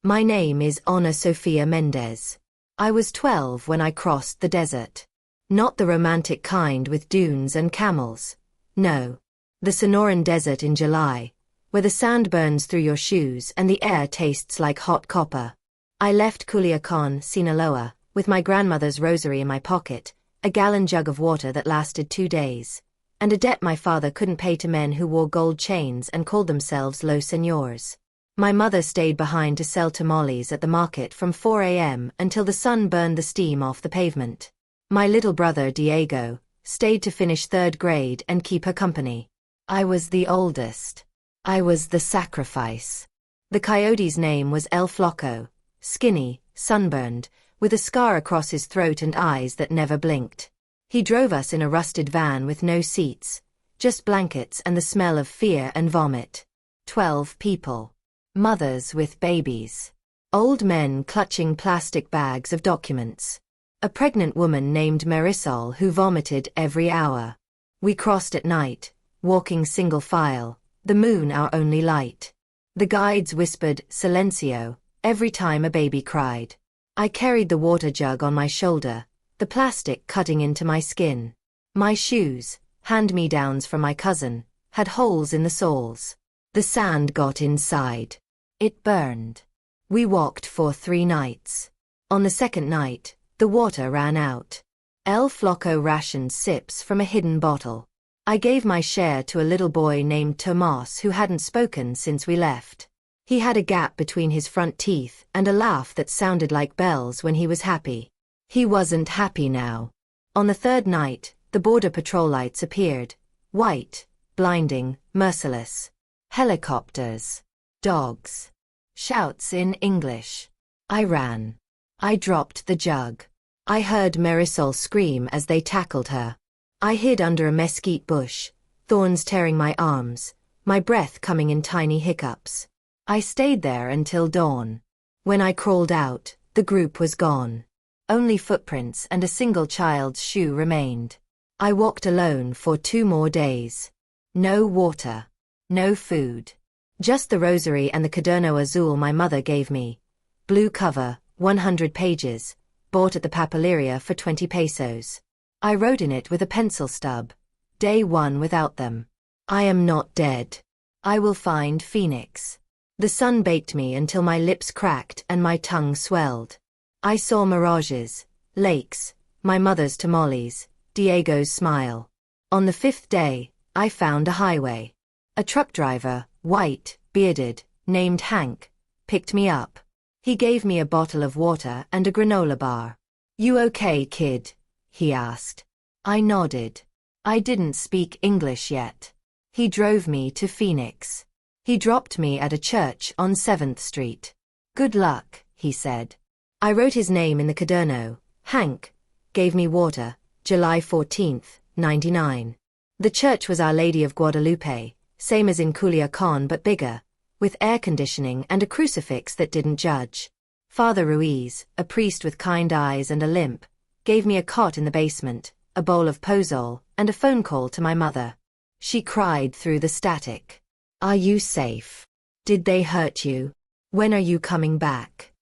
My name is Ana Sofia Mendez. I was 12 when I crossed the desert. Not the romantic kind with dunes and camels. No. The Sonoran Desert in July, where the sand burns through your shoes and the air tastes like hot copper. I left Culiacan, Sinaloa, with my grandmother's rosary in my pocket, a gallon jug of water that lasted 2 days, and a debt my father couldn't pay to men who wore gold chains and called themselves Los Señores. My mother stayed behind to sell tamales at the market from 4 a.m. until the sun burned the steam off the pavement. My little brother, Diego, stayed to finish 3rd grade and keep her company. I was the oldest. I was the sacrifice. The coyote's name was El Flaco, skinny, sunburned, with a scar across his throat and eyes that never blinked. He drove us in a rusted van with no seats, just blankets and the smell of fear and vomit. 12 people. Mothers with babies. Old men clutching plastic bags of documents. A pregnant woman named Marisol who vomited every hour. We crossed at night, walking single file, the moon our only light. The guides whispered silencio every time a baby cried. I carried the water jug on my shoulder, the plastic cutting into my skin. My shoes, hand-me-downs from my cousin, had holes in the soles. The sand got inside. It burned. We walked for 3 nights. On the 2nd night, the water ran out. El Flaco rationed sips from a hidden bottle. I gave my share to a little boy named Tomas who hadn't spoken since we left. He had a gap between his front teeth and a laugh that sounded like bells when he was happy. He wasn't happy now. On the 3rd night, the border patrol lights appeared. White, blinding, merciless. Helicopters. Dogs. Shouts in English. I ran. I dropped the jug. I heard Marisol scream as they tackled her. I hid under a mesquite bush, thorns tearing my arms, my breath coming in tiny hiccups. I stayed there until dawn. When I crawled out, the group was gone. Only footprints and a single child's shoe remained. I walked alone for 2 more days. No water. No food. Just the rosary and the Cuaderno Azul my mother gave me. Blue cover, 100 pages, bought at the papeleria for 20 pesos. I wrote in it with a pencil stub. Day 1 without them. I am not dead. I will find Phoenix. The sun baked me until my lips cracked and my tongue swelled. I saw mirages, lakes, my mother's tamales, Diego's smile. On the 5th day, I found a highway. A truck driver, white, bearded, named Hank, picked me up. He gave me a bottle of water and a granola bar. "You okay, kid?" he asked. I nodded. I didn't speak English yet. He drove me to Phoenix. He dropped me at a church on 7th Street. "Good luck," he said. I wrote his name in the Cuaderno. Hank gave me water, July 14th, 99. The church was Our Lady of Guadalupe, same as in Culiacan but bigger, with air conditioning and a crucifix that didn't judge. Father Ruiz, a priest with kind eyes and a limp, gave me a cot in the basement, a bowl of pozole, and a phone call to my mother. She cried through the static. "Are you safe? Did they hurt you? When are you coming back?"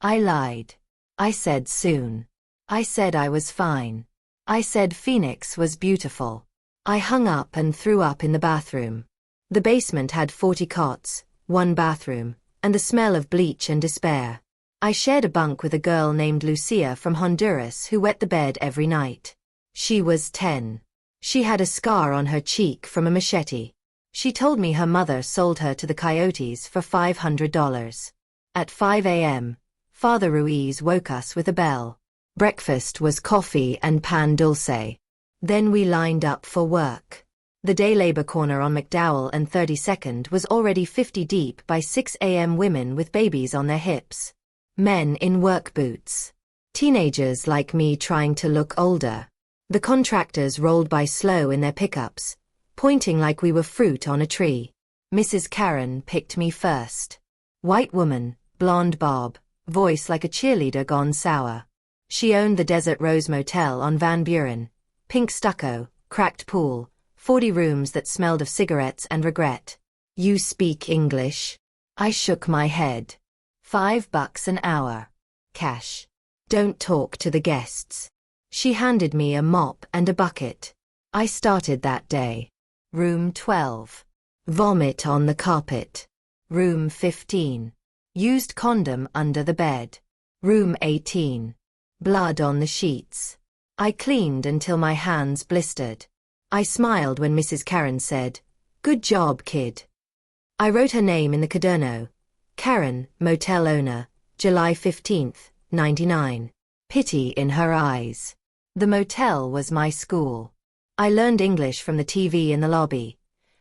I lied. I said soon. I said I was fine. I said Phoenix was beautiful. I hung up and threw up in the bathroom. The basement had 40 cots, 1 bathroom, and the smell of bleach and despair. I shared a bunk with a girl named Lucia from Honduras who wet the bed every night. She was 10. She had a scar on her cheek from a machete. She told me her mother sold her to the coyotes for $500. At 5 a.m., Father Ruiz woke us with a bell. Breakfast was coffee and pan dulce. Then we lined up for work. The day labor corner on McDowell and 32nd was already 50 deep by 6 a.m. women with babies on their hips. Men in work boots. Teenagers like me trying to look older. The contractors rolled by slow in their pickups, pointing like we were fruit on a tree. Mrs. Karen picked me first. White woman, blonde bob, voice like a cheerleader gone sour. She owned the Desert Rose Motel on Van Buren. Pink stucco, cracked pool, 40 rooms that smelled of cigarettes and regret. "You speak English?" I shook my head. $5 an hour. Cash. Don't talk to the guests. She handed me a mop and a bucket. I started that day. Room 12. Vomit on the carpet. Room 15. Used condom under the bed. Room 18. Blood on the sheets. I cleaned until my hands blistered. I smiled when Mrs. Karen said, "Good job, kid." I wrote her name in the caderno. Karen, motel owner, July 15th, 99. Pity in her eyes. The motel was my school. I learned English from the TV in the lobby.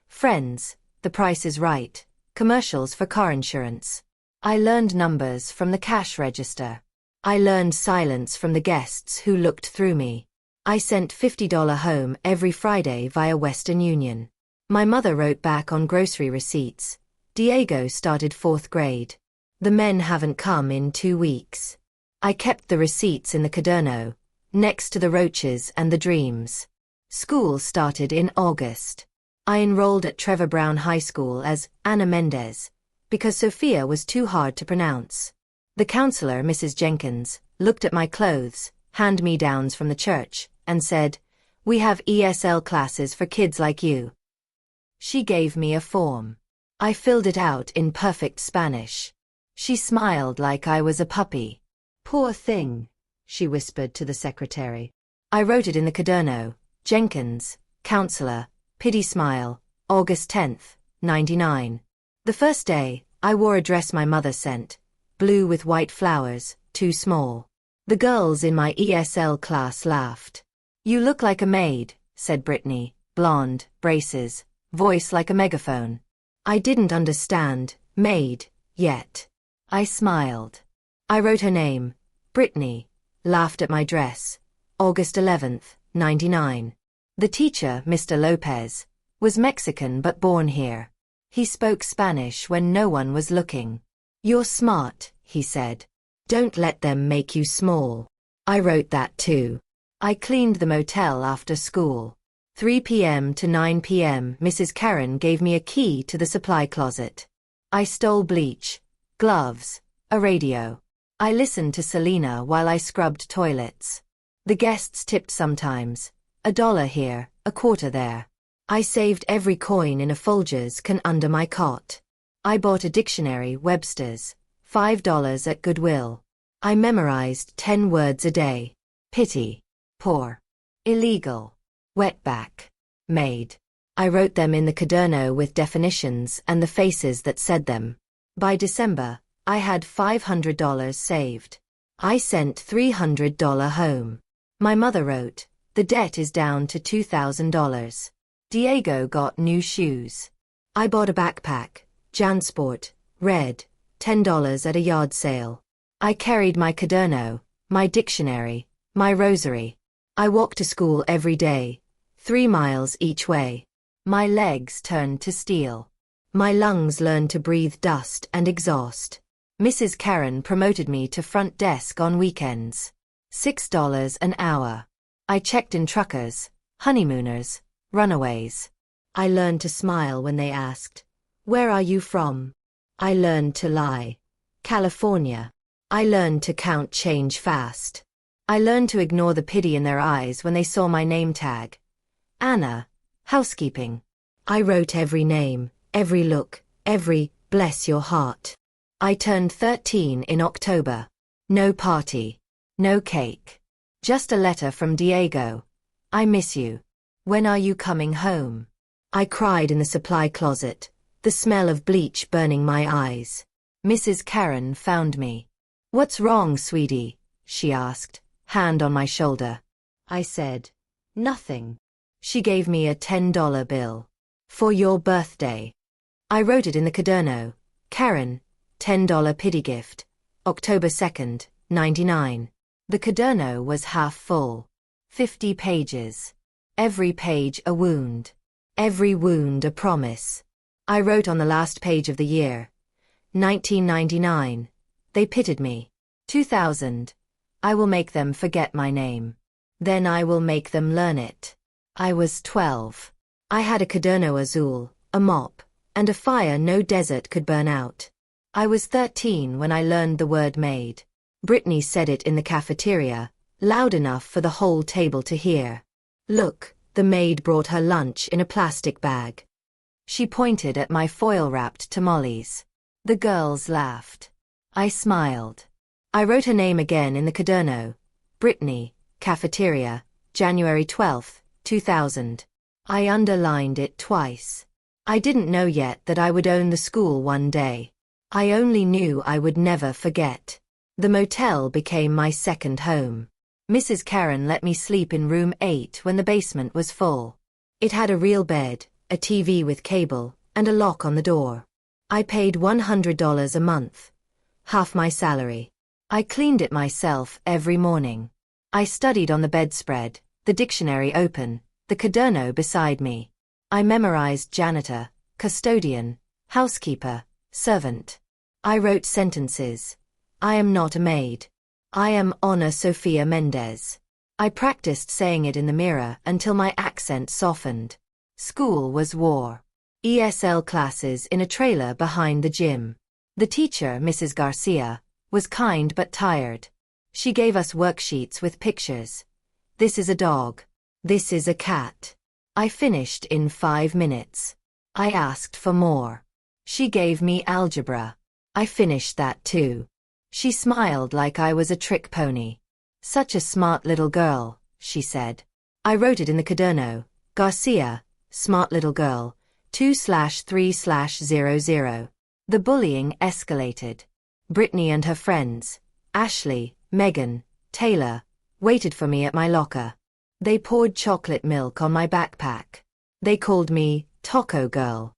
Friends, The Price is Right, commercials for car insurance. I learned numbers from the cash register. I learned silence from the guests who looked through me. I sent $50 home every Friday via Western Union. My mother wrote back on grocery receipts. Diego started 4th grade. The men haven't come in 2 weeks. I kept the receipts in the caderno, next to the roaches and the dreams. School started in August. I enrolled at Trevor Brown High School as Ana Mendez, because Sophia was too hard to pronounce. The counselor, Mrs. Jenkins, looked at my clothes, hand-me-downs from the church, and said, "We have ESL classes for kids like you." She gave me a form. I filled it out in perfect Spanish. She smiled like I was a puppy. "Poor thing," she whispered to the secretary. I wrote it in the caderno. Jenkins, counselor, pity smile, August 10th, 99. The first day, I wore a dress my mother sent, blue with white flowers, too small. The girls in my ESL class laughed. "You look like a maid," said Brittany, blonde, braces, voice like a megaphone. I didn't understand, maid, yet. I smiled. I wrote her name, Brittany, laughed at my dress, August 11th, 99. The teacher, Mr. Lopez, was Mexican but born here. He spoke Spanish when no one was looking. "You're smart," he said. "Don't let them make you small." I wrote that too. I cleaned the motel after school. 3 p.m. to 9 p.m. Mrs. Karen gave me a key to the supply closet. I stole bleach, gloves, a radio. I listened to Selena while I scrubbed toilets. The guests tipped sometimes, $1 here, a quarter there. I saved every coin in a Folgers can under my cot. I bought a dictionary, Webster's, $5 at Goodwill. I memorized 10 words a day. Pity, poor, illegal, wetback, maid. I wrote them in the caderno with definitions and the faces that said them. By December, I had $500 saved. I sent $300 home. My mother wrote, "The debt is down to $2,000. Diego got new shoes. I bought a backpack, Jansport, red, $10 at a yard sale. I carried my caderno, my dictionary, my rosary. I walked to school every day, 3 miles each way. My legs turned to steel. My lungs learned to breathe dust and exhaust. Mrs. Karen promoted me to front desk on weekends. $6 an hour. I checked in truckers, honeymooners, runaways. I learned to smile when they asked, "Where are you from?" I learned to lie. California. I learned to count change fast. I learned to ignore the pity in their eyes when they saw my name tag. Anna, housekeeping. I wrote every name, every look, every bless your heart. I turned 13 in October. No party. No cake. Just a letter from Diego. "I miss you. When are you coming home?" I cried in the supply closet, the smell of bleach burning my eyes. Mrs. Karen found me. "What's wrong, sweetie?" she asked, hand on my shoulder. I said, "Nothing." She gave me a $10 bill. "For your birthday." I wrote it in the caderno. Karen, $10 pity gift, October 2nd, 99. The caderno was half full. 50 pages. Every page a wound. Every wound a promise. I wrote on the last page of the year. 1999. They pitied me. 2000. I will make them forget my name. Then I will make them learn it. I was 12. I had a caderno azul, a mop, and a fire no desert could burn out. I was 13 when I learned the word maid. Brittany said it in the cafeteria, loud enough for the whole table to hear. Look, the maid brought her lunch in a plastic bag. She pointed at my foil-wrapped tamales. The girls laughed. I smiled. I wrote her name again in the caderno. Brittany, cafeteria, January 12, 2000. I underlined it twice. I didn't know yet that I would own the school one day. I only knew I would never forget. The motel became my second home. Mrs. Karen let me sleep in room 8 when the basement was full. It had a real bed, a TV with cable, and a lock on the door. I paid $100 a month, half my salary. I cleaned it myself every morning. I studied on the bedspread, the dictionary open, the caderno beside me. I memorized janitor, custodian, housekeeper, servant. I wrote sentences. I am not a maid. I am Ana Sofia Mendez. I practiced saying it in the mirror until my accent softened. School was war. ESL classes in a trailer behind the gym. The teacher, Mrs. Garcia, was kind but tired. She gave us worksheets with pictures. This is a dog. This is a cat. I finished in 5 minutes. I asked for more. She gave me algebra. I finished that too. She smiled like I was a trick pony. Such a smart little girl, she said. I wrote it in the caderno. Garcia, smart little girl, 2/3/00. The bullying escalated. Brittany and her friends, Ashley, Megan, Taylor, waited for me at my locker. They poured chocolate milk on my backpack. They called me Taco Girl.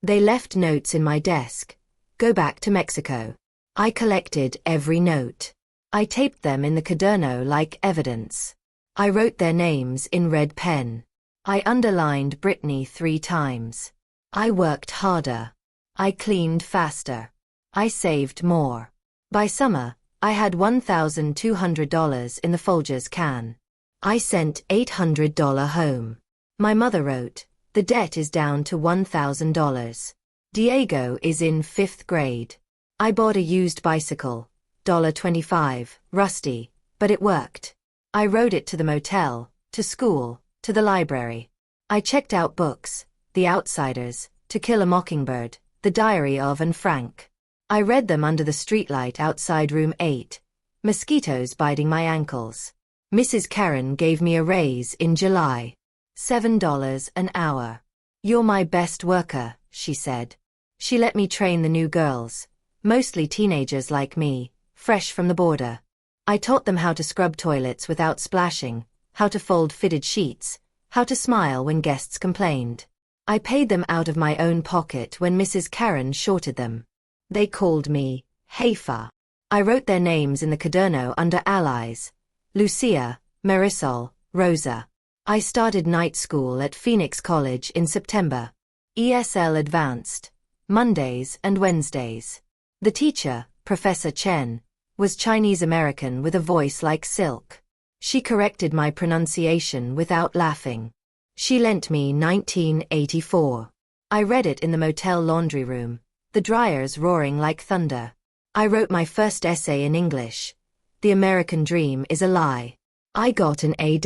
They left notes in my desk. Go back to Mexico. I collected every note. I taped them in the caderno like evidence. I wrote their names in red pen. I underlined Brittany 3 times. I worked harder. I cleaned faster. I saved more. By summer, I had $1,200 in the Folgers can. I sent $800 home. My mother wrote, the debt is down to $1,000. Diego is in 5th grade. I bought a used bicycle, $25, rusty, but it worked. I rode it to the motel, to school, to the library. I checked out books, The Outsiders, To Kill a Mockingbird, The Diary of Anne Frank. I read them under the streetlight outside room 8, mosquitoes biting my ankles. Mrs. Karen gave me a raise in July. $7 an hour. You're my best worker, she said. She let me train the new girls, mostly teenagers like me, fresh from the border. I taught them how to scrub toilets without splashing, how to fold fitted sheets, how to smile when guests complained. I paid them out of my own pocket when Mrs. Karen shorted them. They called me Heifa. I wrote their names in the caderno under allies. Lucia, Marisol, Rosa. I started night school at Phoenix College in September. ESL Advanced. Mondays and Wednesdays. The teacher, Professor Chen, was Chinese American with a voice like silk. She corrected my pronunciation without laughing. She lent me 1984. I read it in the motel laundry room, the dryers roaring like thunder. I wrote my first essay in English. The American Dream is a Lie. I got an A-.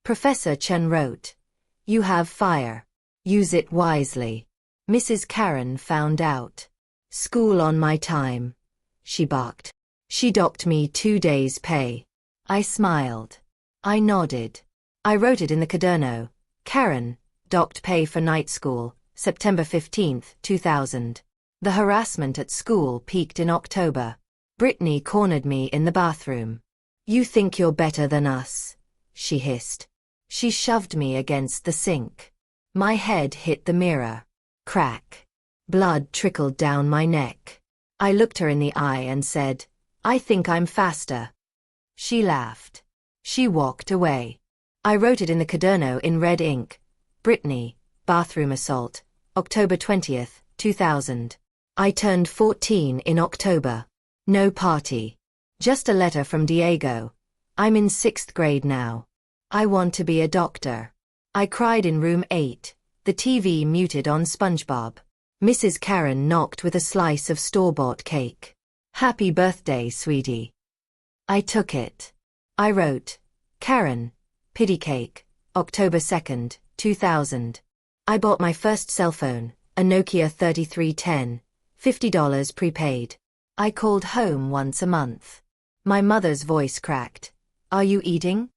Professor Chen wrote, you have fire. Use it wisely. Mrs. Karen found out. School on my time. She barked. She docked me 2 days' pay. I smiled. I nodded. I wrote it in the caderno. Karen, docked pay for night school, September 15, 2000. The harassment at school peaked in October. Brittany cornered me in the bathroom. You think you're better than us, she hissed. She shoved me against the sink. My head hit the mirror. Crack. Blood trickled down my neck. I looked her in the eye and said, I think I'm faster. She laughed. She walked away. I wrote it in the caderno in red ink. Brittany, bathroom assault, October 20, 2000. I turned 14 in October. No party. Just a letter from Diego. I'm in 6th grade now. I want to be a doctor. I cried in room 8, the TV muted on SpongeBob. Mrs. Karen knocked with a slice of store-bought cake. "Happy birthday, sweetie." I took it. I wrote, "Karen, pity cake, October 2nd, 2000. I bought my first cell phone, a Nokia 3310, $50 prepaid. I called home once a month. My mother's voice cracked. Are you eating?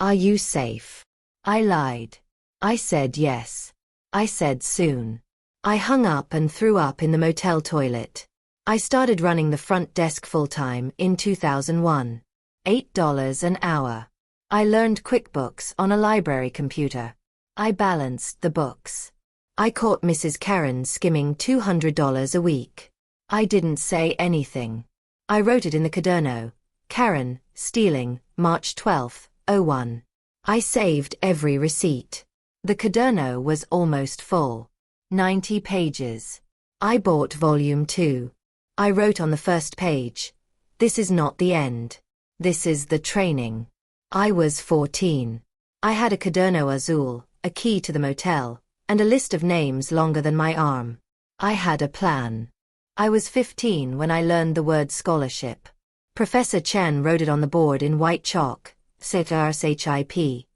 Are you safe?" I lied. I said yes. I said soon. I hung up and threw up in the motel toilet. I started running the front desk full-time in 2001. $8 an hour. I learned QuickBooks on a library computer. I balanced the books. I caught Mrs. Karen skimming $200 a week. I didn't say anything. I wrote it in the caderno. Karen, stealing, March 12, 01. I saved every receipt. The caderno was almost full. 90 pages. I bought volume 2. I wrote on the first page, "This is not the end. This is the training." I was 14. I had a caderno azul, a key to the motel, and a list of names longer than my arm. I had a plan. I was 15 when I learned the word scholarship. Professor Chen wrote it on the board in white chalk, SHIP.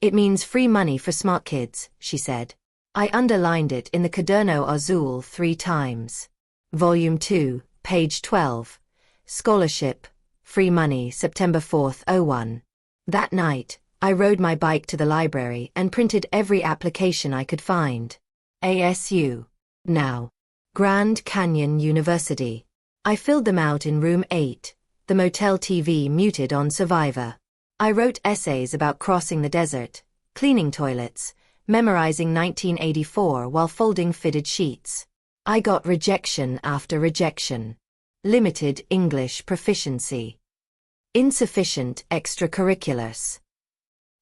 "It means free money for smart kids," she said. I underlined it in the caderno azul 3 times. Volume 2, page 12. Scholarship, free money, September 4th, 01. That night, I rode my bike to the library and printed every application I could find. ASU. Now. Grand Canyon University. I filled them out in room 8, the motel TV muted on Survivor. I wrote essays about crossing the desert, cleaning toilets, memorizing 1984 while folding fitted sheets. I got rejection after rejection. Limited English proficiency. Insufficient extracurriculars.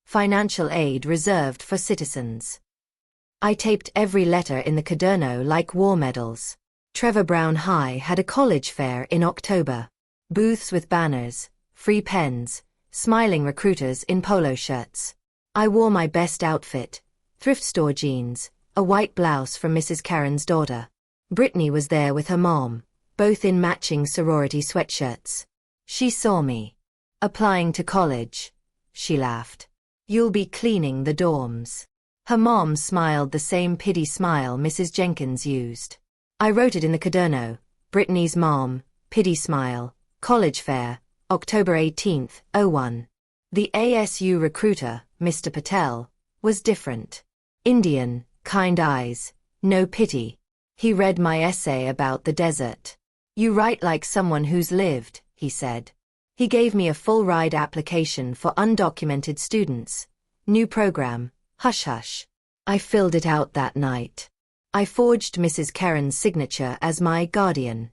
Financial aid reserved for citizens. I taped every letter in the caderno like war medals. Trevor Brown High had a college fair in October. Booths with banners, free pens, smiling recruiters in polo shirts. I wore my best outfit, thrift store jeans, a white blouse from Mrs. Karen's daughter. Brittany was there with her mom, both in matching sorority sweatshirts. She saw me. "Applying to college," she laughed. "You'll be cleaning the dorms." Her mom smiled the same pity smile Mrs. Jenkins used. I wrote it in the caderno, Brittany's mom, pity smile, college fair, October 18th, 01. The ASU recruiter, Mr. Patel, was different. Indian, kind eyes, no pity. He read my essay about the desert. "You write like someone who's lived," he said. He gave me a full-ride application for undocumented students. New program, Hush Hush. I filled it out that night. I forged Mrs. Karen's signature as my guardian.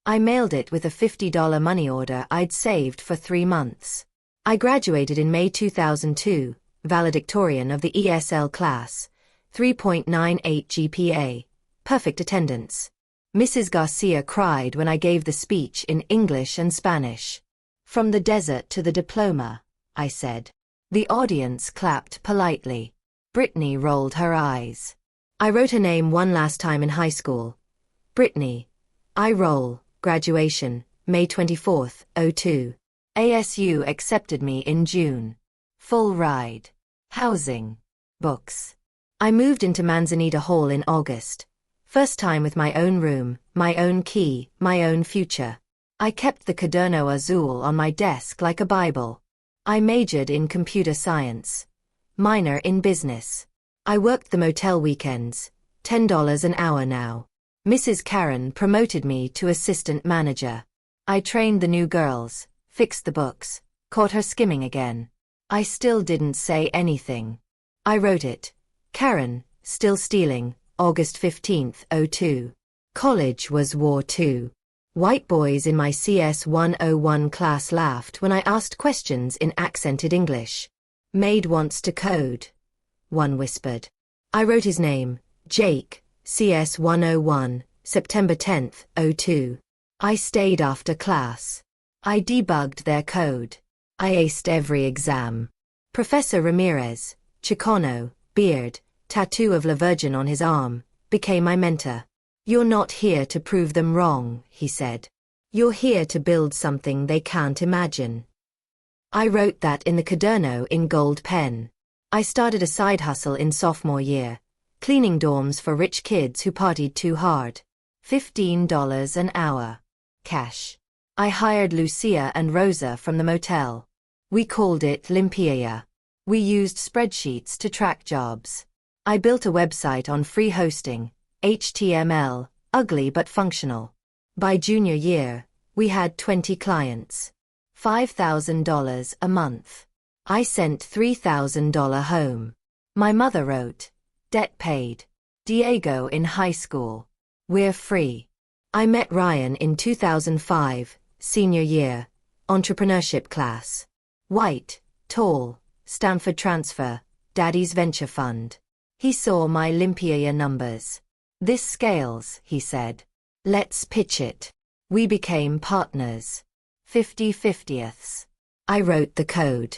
I mailed it with a $50 money order I'd saved for 3 months. I graduated in May 2002, valedictorian of the ESL class, 3.98 GPA, perfect attendance. Mrs. Garcia cried when I gave the speech in English and Spanish. "From the desert to the diploma," I said. The audience clapped politely. Brittany rolled her eyes. I wrote her name one last time in high school. Brittany. I roll, graduation, May 24th, 02. ASU accepted me in June. Full ride. Housing. Books. I moved into Manzanita Hall in August. First time with my own room, my own key, my own future. I kept the caderno azul on my desk like a Bible. I majored in computer science. Minor in business. I worked the motel weekends, $10 an hour now. Mrs. Karen promoted me to assistant manager. I trained the new girls, fixed the books, caught her skimming again. I still didn't say anything. I wrote it. Karen, still stealing, August 15th, 02. College was war too. White boys in my CS 101 class laughed when I asked questions in accented English. "Maid wants to code," one whispered. I wrote his name, Jake, CS 101, September 10th, 02. I stayed after class. I debugged their code. I aced every exam. Professor Ramirez, Chicano, beard, tattoo of La Virgin on his arm, became my mentor. "You're not here to prove them wrong," he said. "You're here to build something they can't imagine." I wrote that in the caderno in gold pen. I started a side hustle in sophomore year, cleaning dorms for rich kids who partied too hard. $15 an hour. Cash. I hired Lucia and Rosa from the motel. We called it Limpiaya. We used spreadsheets to track jobs. I built a website on free hosting, HTML, ugly but functional. By junior year, we had 20 clients. $5,000 a month. I sent $3,000 home. My mother wrote, "Debt paid. Diego in high school. We're free." I met Ryan in 2005, senior year, entrepreneurship class. White, tall, Stanford transfer, daddy's venture fund. He saw my Limpiaya numbers. "This scales," he said. "Let's pitch it." We became partners. 50/50ths. I wrote the code.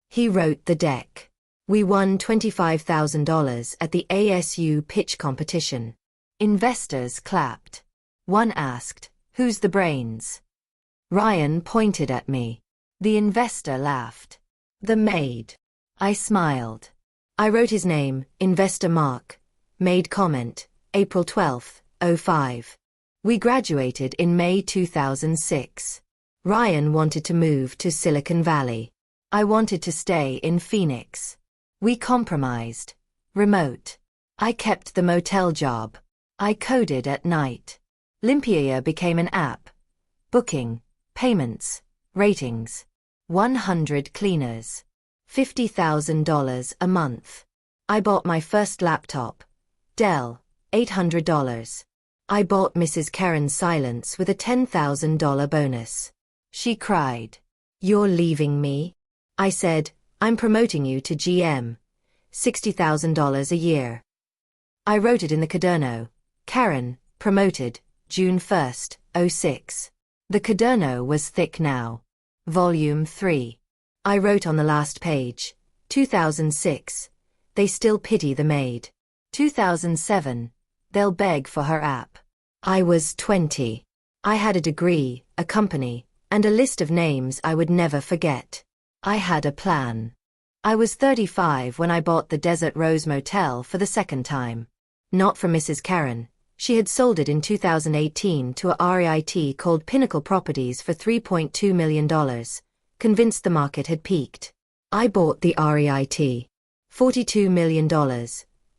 He wrote the deck. We won $25,000 at the ASU pitch competition. Investors clapped. One asked, "Who's the brains?" Ryan pointed at me. The investor laughed. "The maid." I smiled. I wrote his name, Investor Mark. Made comment, April 12, 05. We graduated in May 2006. Ryan wanted to move to Silicon Valley. I wanted to stay in Phoenix. We compromised. Remote. I kept the motel job. I coded at night. Limpiaya became an app. Booking, payments, ratings. 100 cleaners. $50,000 a month. I bought my first laptop. Dell, $800. I bought Mrs. Karen's silence with a $10,000 bonus. She cried. "You're leaving me?" I said, "I'm promoting you to GM. $60,000 a year." I wrote it in the caderno. Karen, promoted, June 1, 06. The caderno was thick now. Volume 3. I wrote on the last page, 2006, they still pity the maid. 2007, they'll beg for her app. I was 20. I had a degree, a company, and a list of names I would never forget. I had a plan. I was 35 when I bought the Desert Rose Motel for the second time. Not from Mrs. Karen. She had sold it in 2018 to a REIT called Pinnacle Properties for $3.2 million, convinced the market had peaked. I bought the REIT. $42 million,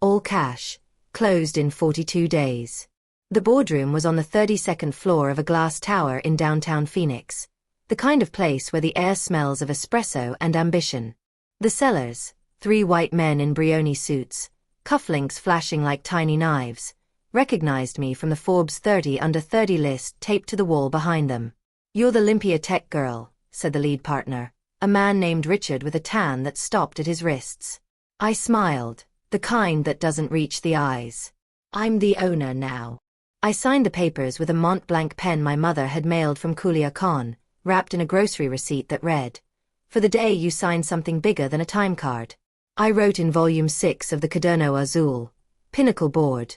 all cash, closed in 42 days. The boardroom was on the 32nd floor of a glass tower in downtown Phoenix, the kind of place where the air smells of espresso and ambition. The sellers, 3 white men in Brioni suits, cufflinks flashing like tiny knives, recognized me from the Forbes 30 under 30 list taped to the wall behind them. "You're the Limpiaya tech girl," said the lead partner, a man named Richard with a tan that stopped at his wrists. I smiled, the kind that doesn't reach the eyes. "I'm the owner now." I signed the papers with a Mont Blanc pen my mother had mailed from Culiacan, wrapped in a grocery receipt that read, "For the day you sign something bigger than a time card." I wrote in volume 6 of the Caderno Azul, Pinnacle Board,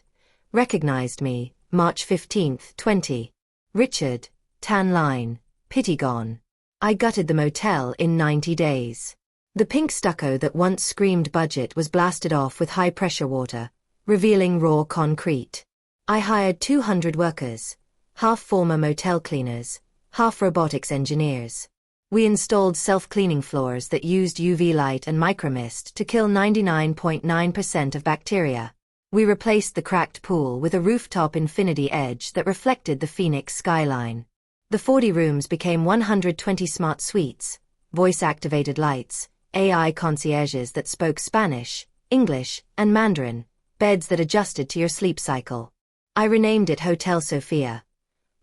recognized me, March 15, 20. Richard, tan line, pity gone. I gutted the motel in 90 days. The pink stucco that once screamed budget was blasted off with high-pressure water, revealing raw concrete. I hired 200 workers, half former motel cleaners, half robotics engineers. We installed self-cleaning floors that used UV light and micromist to kill 99.9% of bacteria. We replaced the cracked pool with a rooftop infinity edge that reflected the Phoenix skyline. The 40 rooms became 120 smart suites, voice-activated lights, AI concierges that spoke Spanish, English, and Mandarin, beds that adjusted to your sleep cycle. I renamed it Hotel Sofia.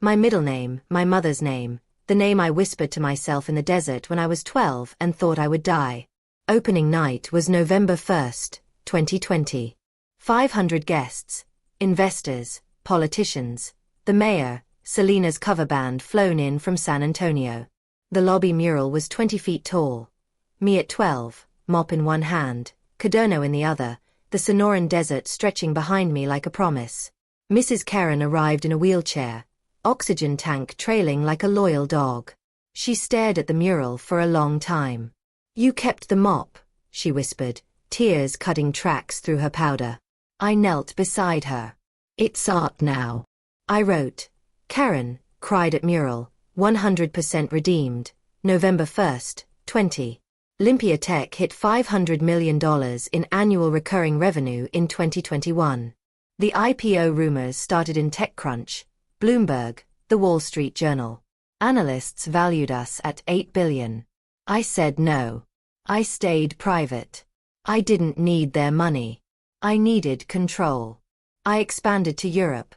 My middle name, my mother's name, the name I whispered to myself in the desert when I was 12 and thought I would die. Opening night was November 1, 2020. 500 guests, investors, politicians, the mayor, Selena's cover band flown in from San Antonio. The lobby mural was 20 feet tall. Me at 12, mop in one hand, caderno in the other, the Sonoran Desert stretching behind me like a promise. Mrs. Karen arrived in a wheelchair, oxygen tank trailing like a loyal dog. She stared at the mural for a long time. "You kept the mop," she whispered, tears cutting tracks through her powder. I knelt beside her. "It's art now," I wrote. Karen cried at mural, 100% redeemed, November 1st, 20. Olympia Tech hit $500 million in annual recurring revenue in 2021. The IPO rumors started in TechCrunch, Bloomberg, The Wall Street Journal. Analysts valued us at $8 billion. I said no. I stayed private. I didn't need their money. I needed control. I expanded to Europe,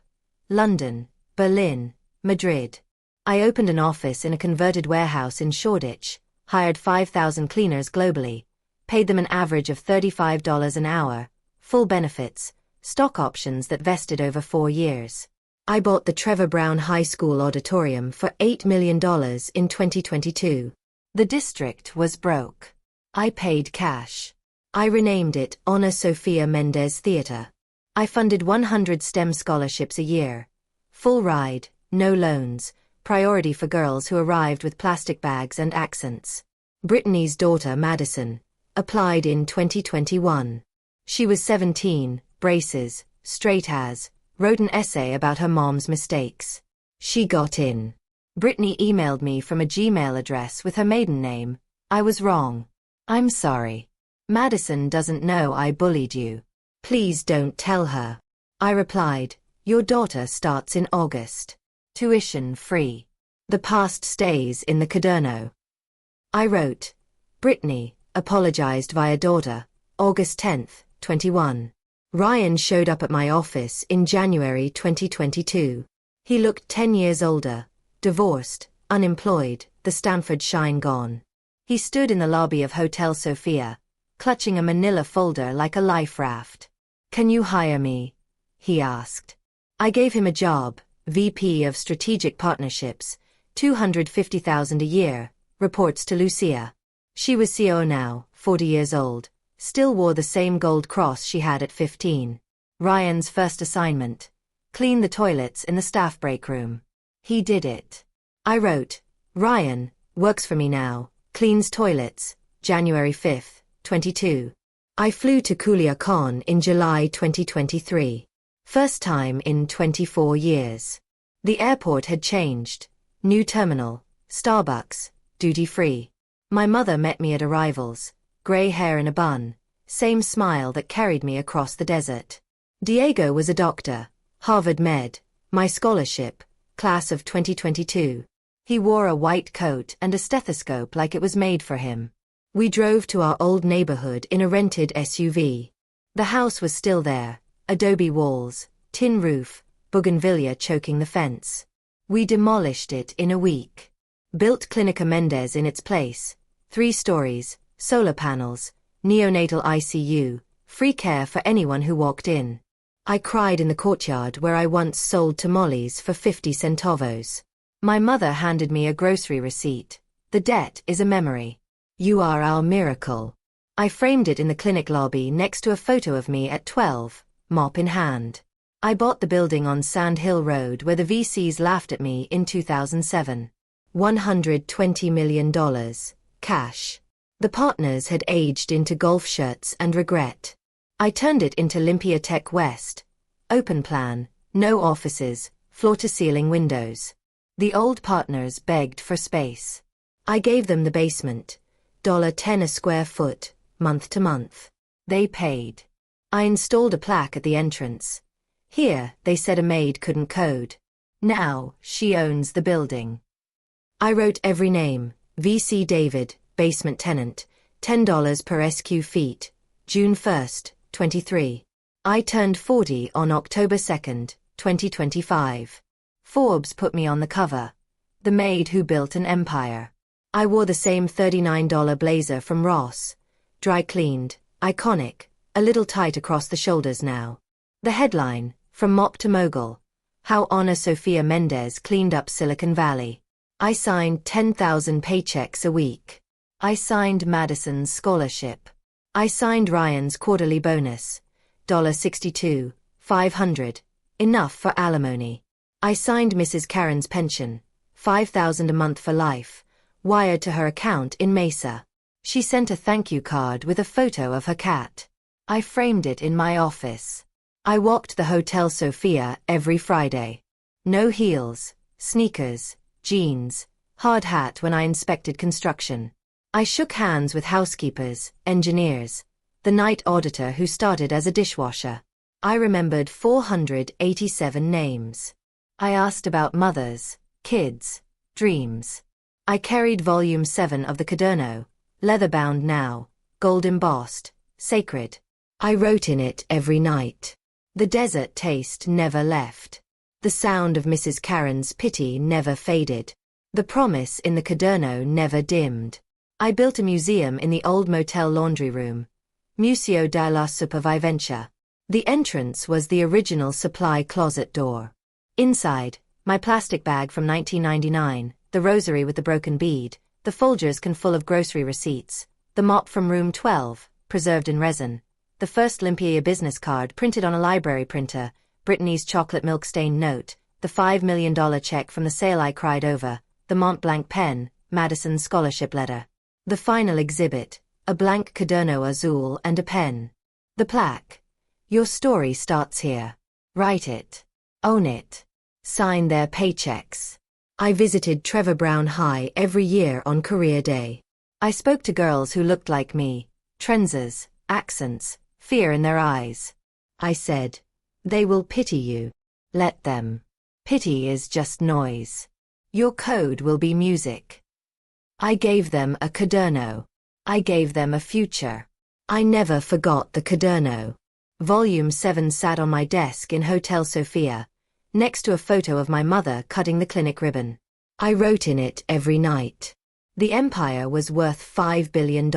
London, Berlin, Madrid. I opened an office in a converted warehouse in Shoreditch, hired 5,000 cleaners globally, paid them an average of $35 an hour, full benefits, stock options that vested over 4 years. I bought the Trevor Brown High School auditorium for $8 million in 2022. The district was broke. I paid cash. I renamed it Ana Sofia Mendez Theatre. I funded 100 STEM scholarships a year. Full ride, no loans, priority for girls who arrived with plastic bags and accents. Brittany's daughter Madison applied in 2021. She was 17, braces, straight as, wrote an essay about her mom's mistakes. She got in. Brittany emailed me from a Gmail address with her maiden name. I was wrong. I'm sorry. Madison doesn't know I bullied you. Please don't tell her. I replied, your daughter starts in August. Tuition free. The past stays in the Caderno. I wrote, Brittany apologized via daughter, August 10th, 21. Ryan showed up at my office in January 2022. He looked 10 years older, divorced, unemployed, the Stanford shine gone. He stood in the lobby of Hotel Sophia, clutching a manila folder like a life raft. Can you hire me? He asked. I gave him a job, VP of Strategic Partnerships, $250,000 a year, reports to Lucia. She was CEO now, 40 years old, still wore the same gold cross she had at 15. Ryan's first assignment: clean the toilets in the staff break room. He did it. I wrote, Ryan works for me now, cleans toilets, January 5th, 22. I flew to Culiacan in July 2023. First time in 24 years. The airport had changed. New terminal, Starbucks, duty-free. My mother met me at arrivals, gray hair in a bun, same smile that carried me across the desert. Diego was a doctor, Harvard Med, my scholarship, class of 2022. He wore a white coat and a stethoscope like it was made for him. We drove to our old neighborhood in a rented SUV. The house was still there, adobe walls, tin roof, bougainvillea choking the fence. We demolished it in a week. Built Clinica Mendez in its place, 3 stories, solar panels, neonatal ICU, free care for anyone who walked in. I cried in the courtyard where I once sold tamales for 50 centavos. My mother handed me a grocery receipt. The debt is a memory. You are our miracle. I framed it in the clinic lobby next to a photo of me at 12, mop in hand. I bought the building on Sand Hill Road where the VCs laughed at me in 2007. $120 million, cash. The partners had aged into golf shirts and regret. I turned it into Olympia Tech West. Open plan, no offices, floor-to-ceiling windows. The old partners begged for space. I gave them the basement, $10 a square foot, month to month. They paid. I installed a plaque at the entrance. Here, they said a maid couldn't code. Now, she owns the building. I wrote every name, VC David, basement tenant, $10 per SQ feet, June 1st, 23. I turned 40 on October 2nd, 2025. Forbes put me on the cover. The maid who built an empire. I wore the same $39 blazer from Ross. Dry cleaned, iconic, a little tight across the shoulders now. The headline, From Mop to Mogul. How Ana Sofia Mendez Cleaned Up Silicon Valley. I signed 10,000 paychecks a week. I signed Madison's scholarship. I signed Ryan's quarterly bonus. $62, 500, enough for alimony. I signed Mrs. Karen's pension, $5,000 a month for life, wired to her account in Mesa. She sent a thank you card with a photo of her cat. I framed it in my office. I walked the Hotel Sophia every Friday. No heels, sneakers, jeans, hard hat when I inspected construction. I shook hands with housekeepers, engineers, the night auditor who started as a dishwasher. I remembered 487 names. I asked about mothers, kids, dreams. I carried volume 7 of the Caderno, leather-bound now, gold embossed, sacred. I wrote in it every night. The desert taste never left. The sound of Mrs. Karen's pity never faded. The promise in the Caderno never dimmed. I built a museum in the old motel laundry room, Museo della Supervivencia. The entrance was the original supply closet door. Inside, my plastic bag from 1999, the rosary with the broken bead, the Folgers can full of grocery receipts, the mop from room 12, preserved in resin, the first Limpia business card printed on a library printer, Brittany's chocolate milk stained note, the $5 million check from the sale I cried over, the Mont Blanc pen, Madison's scholarship letter. The final exhibit, a blank Caderno Azul and a pen. The plaque. Your story starts here. Write it. Own it. Sign their paychecks. I visited Trevor Brown High every year on career day. I spoke to girls who looked like me, trenzas, accents, fear in their eyes. I said, they will pity you. Let them. Pity is just noise. Your code will be music. I gave them a Caderno. I gave them a future. I never forgot the Caderno. Volume 7 sat on my desk in Hotel Sophia, next to a photo of my mother cutting the clinic ribbon. I wrote in it every night. The empire was worth $5 billion.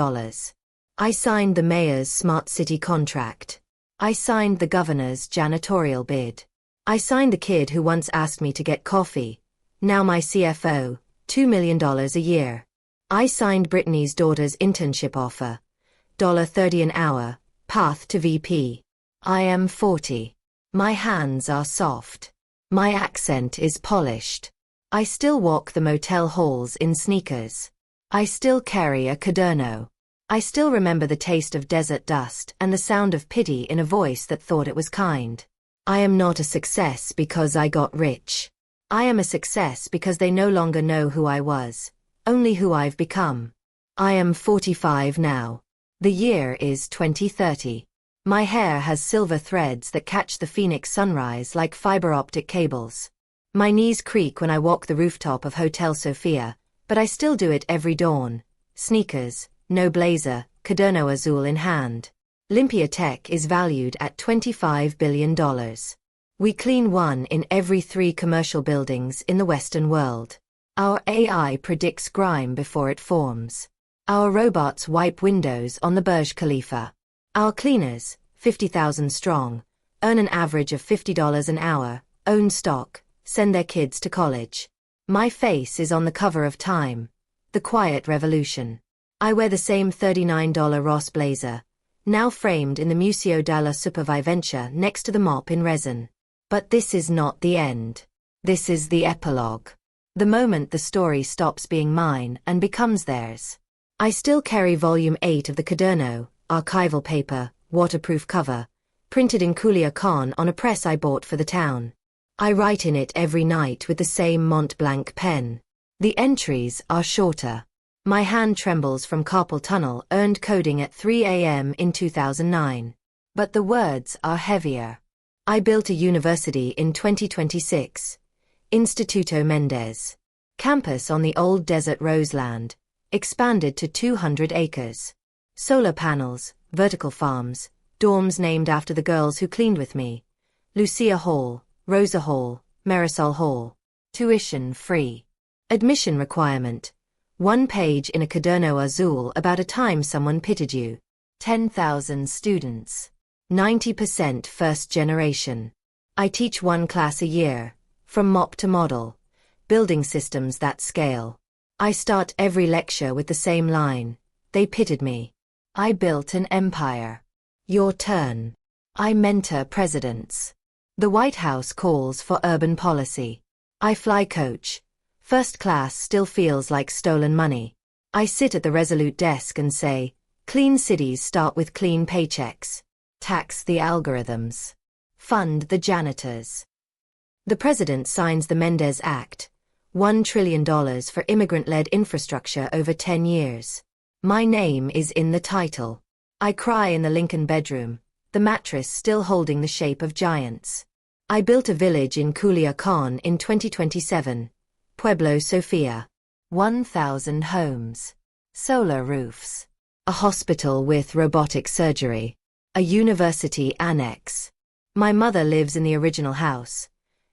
I signed the mayor's smart city contract. I signed the governor's janitorial bid. I signed the kid who once asked me to get coffee, now my CFO, $2 million a year. I signed Brittany's daughter's internship offer, $30 an hour, path to VP. I am 40. My hands are soft. My accent is polished. I still walk the motel halls in sneakers. I still carry a Caderno. I still remember the taste of desert dust and the sound of pity in a voice that thought it was kind. I am not a success because I got rich. I am a success because they no longer know who I was, only who I've become. I am 45 now. The year is 2030. My hair has silver threads that catch the Phoenix sunrise like fiber optic cables. My knees creak when I walk the rooftop of Hotel Sophia, but I still do it every dawn. Sneakers, no blazer, Caderno Azul in hand. Limpia Tech is valued at $25 billion. We clean 1 in every 3 commercial buildings in the Western world. Our AI predicts grime before it forms. Our robots wipe windows on the Burj Khalifa. Our cleaners, 50,000 strong, earn an average of $50 an hour, own stock, send their kids to college. My face is on the cover of Time. The Quiet Revolution. I wear the same $39 Ross blazer, now framed in the Museo della Supervivencia next to the mop in resin. But this is not the end. This is the epilogue. The moment the story stops being mine and becomes theirs. I still carry volume 8 of the Caderno, archival paper, waterproof cover, printed in Culiacan on a press I bought for the town. I write in it every night with the same Mont Blanc pen. The entries are shorter. My hand trembles from carpal tunnel earned coding at 3 a.m. in 2009. But the words are heavier. I built a university in 2026. Instituto Mendez. Campus on the old desert Roseland. Expanded to 200 acres. Solar panels, vertical farms, dorms named after the girls who cleaned with me. Lucia Hall, Rosa Hall, Marisol Hall. Tuition free. Admission requirement. 1 page in a Caderno Azul about a time someone pitied you. 10,000 students. 90% first generation. I teach 1 class a year, from mop to model, building systems that scale. I start every lecture with the same line. They pitied me. I built an empire. Your turn. I mentor presidents. The White House calls for urban policy. I fly coach. First class still feels like stolen money. I sit at the Resolute desk and say, clean cities start with clean paychecks. Tax the algorithms. Fund the janitors. The president signs the Mendez Act, $1 trillion for immigrant-led infrastructure over 10 years. My name is in the title. I cry in the Lincoln bedroom, the mattress still holding the shape of giants. I built a village in Culiacan in 2027, Pueblo Sofia. 1,000 homes. Solar roofs. A hospital with robotic surgery. A university annex. My mother lives in the original house,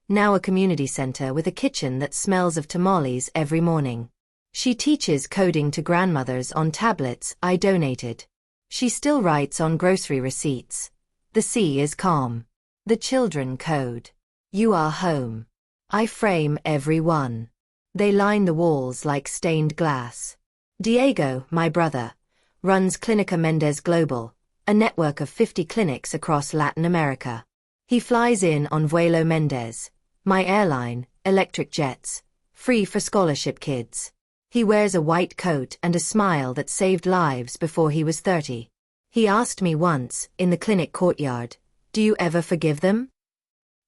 now a community center with a kitchen that smells of tamales every morning. She teaches coding to grandmothers on tablets I donated. She still writes on grocery receipts. The sea is calm. The children code. You are home. I frame every one. They line the walls like stained glass. Diego, my brother, runs Clínica Mendez Global, a network of 50 clinics across Latin America. He flies in on Vuelo Mendez, my airline, electric jets, free for scholarship kids. He wears a white coat and a smile that saved lives before he was 30. He asked me once, in the clinic courtyard, do you ever forgive them?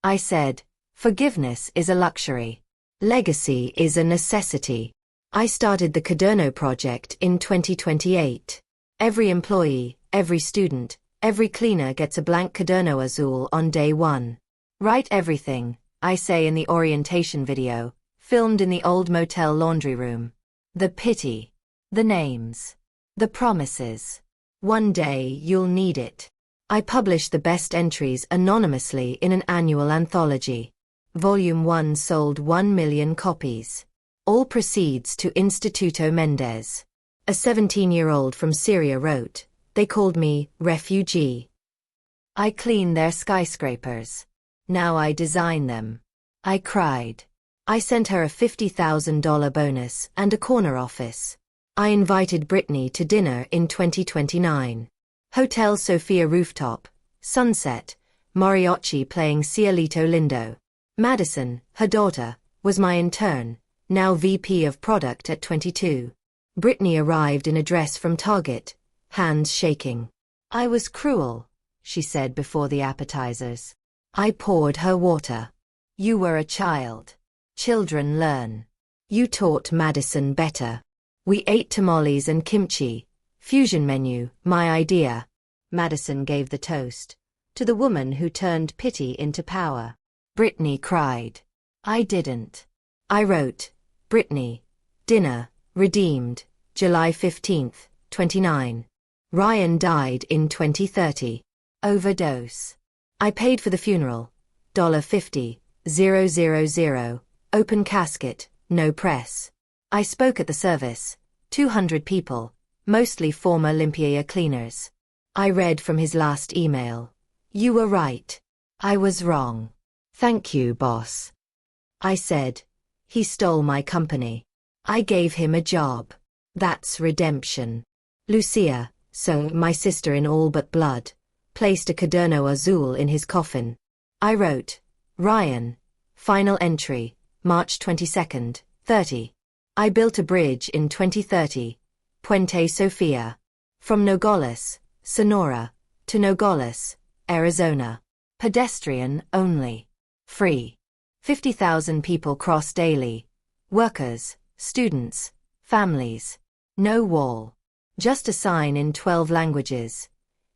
I said, forgiveness is a luxury. Legacy is a necessity. I started the Caderno project in 2028. Every employee, every student, every cleaner gets a blank Caderno Azul on day one. Write everything, I say in the orientation video, filmed in the old motel laundry room. The pity. The names. The promises. One day you'll need it. I publish the best entries anonymously in an annual anthology. Volume 1 sold 1 million copies. All proceeds to Instituto Mendez. A 17-year-old from Syria wrote, they called me refugee. I clean their skyscrapers. Now I design them. I cried. I sent her a $50,000 bonus and a corner office. I invited Britney to dinner in 2029. Hotel Sofia rooftop, sunset, mariachi playing Cielito Lindo. Madison, her daughter, was my intern, now VP of product at 22. Britney arrived in a dress from Target, hands shaking. I was cruel, she said before the appetizers. I poured her water. You were a child. Children learn. You taught Madison better. We ate tamales and kimchi. Fusion menu, my idea. Madison gave the toast to the woman who turned pity into power. Britney cried. I didn't. I wrote, Britney, dinner, redeemed, July 15, 29. Ryan died in 2030. Overdose. I paid for the funeral. $50,000, open casket, no press. I spoke at the service. 200 people, mostly former Limpieza cleaners. I read from his last email. You were right. I was wrong. Thank you, boss. I said. He stole my company. I gave him a job. That's redemption. Lucia, so my sister in all but blood, placed a Caderno Azul in his coffin. I wrote, Ryan, final entry, March 22, 30. I built a bridge in 2030, Puente Sofia. From Nogales, Sonora, to Nogales, Arizona. Pedestrian only. Free. 50,000 people cross daily. Workers, students, families. No wall. Just a sign in 12 languages.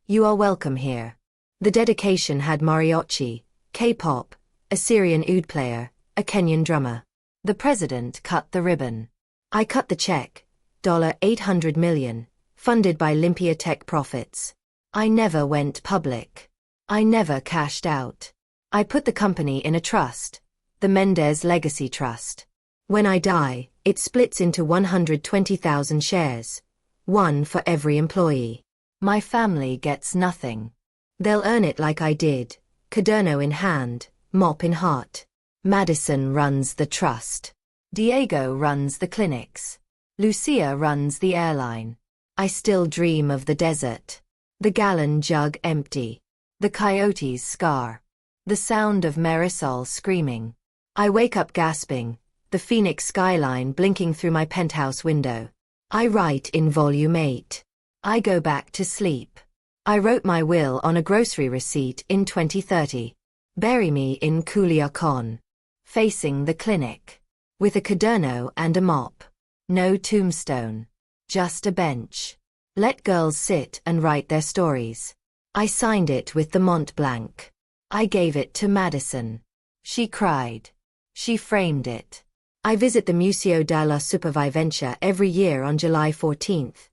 You are welcome here. The dedication had mariachi, K-pop, a Syrian oud player, a Kenyan drummer. The president cut the ribbon. I cut the check, $800 million, funded by Limpia Tech profits. I never went public. I never cashed out. I put the company in a trust, the Mendez Legacy Trust. When I die, it splits into 120,000 shares, one for every employee. My family gets nothing. They'll earn it like I did, Caderno in hand, mop in heart. Madison runs the trust. Diego runs the clinics. Lucia runs the airline. I still dream of the desert. The gallon jug empty. The coyote's scar. The sound of Marisol screaming. I wake up gasping, the Phoenix skyline blinking through my penthouse window. I write in volume 8. I go back to sleep. I wrote my will on a grocery receipt in 2030. Bury me in Culiacán. Facing the clinic. With a caderno and a mop. No tombstone. Just a bench. Let girls sit and write their stories. I signed it with the Mont Blanc. I gave it to Madison. She cried. She framed it. I visit the Museo de la Supervivencia every year on July 14th,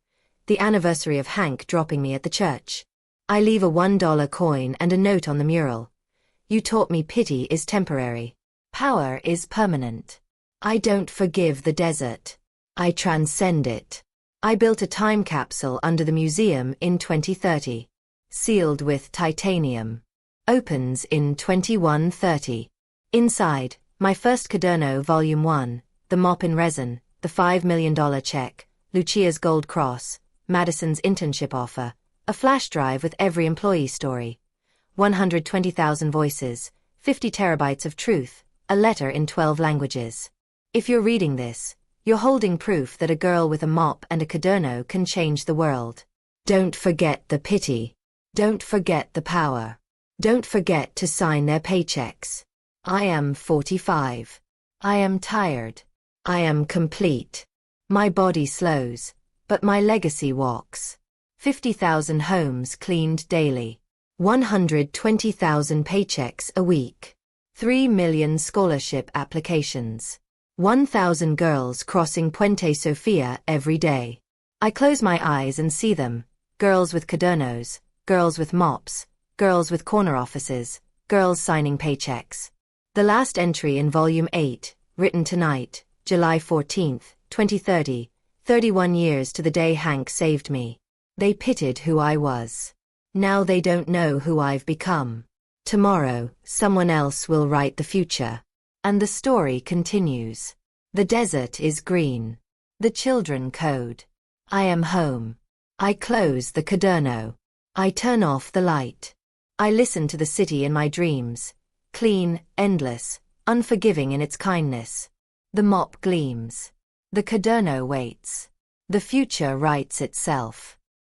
the anniversary of Hank dropping me at the church. I leave a $1 coin and a note on the mural. You taught me pity is temporary. Power is permanent. I don't forgive the desert. I transcend it. I built a time capsule under the museum in 2030. Sealed with titanium. Opens in 2130. Inside, my first caderno Volume 1, the mop in resin, the $5 million check, Lucia's gold cross, Madison's internship offer, a flash drive with every employee story, 120,000 voices, 50 terabytes of truth, a letter in 12 languages. If you're reading this, you're holding proof that a girl with a mop and a caderno can change the world. Don't forget the pity. Don't forget the power. Don't forget to sign their paychecks. I am 45. I am tired. I am complete. My body slows, but my legacy walks. 50,000 homes cleaned daily. 120,000 paychecks a week. 3 million scholarship applications. 1,000 girls crossing Puente Sofia every day. I close my eyes and see them. Girls with cadernos, girls with mops, girls with corner offices, girls signing paychecks. The last entry in Volume 8, written tonight, July 14th, 2030, 31 years to the day Hank saved me. They pitied who I was. Now they don't know who I've become. Tomorrow, someone else will write the future. And the story continues. The desert is green. The children code. I am home. I close the caderno. I turn off the light. I listen to the city in my dreams. Clean, endless, unforgiving in its kindness. The mop gleams. The caderno waits. The future writes itself.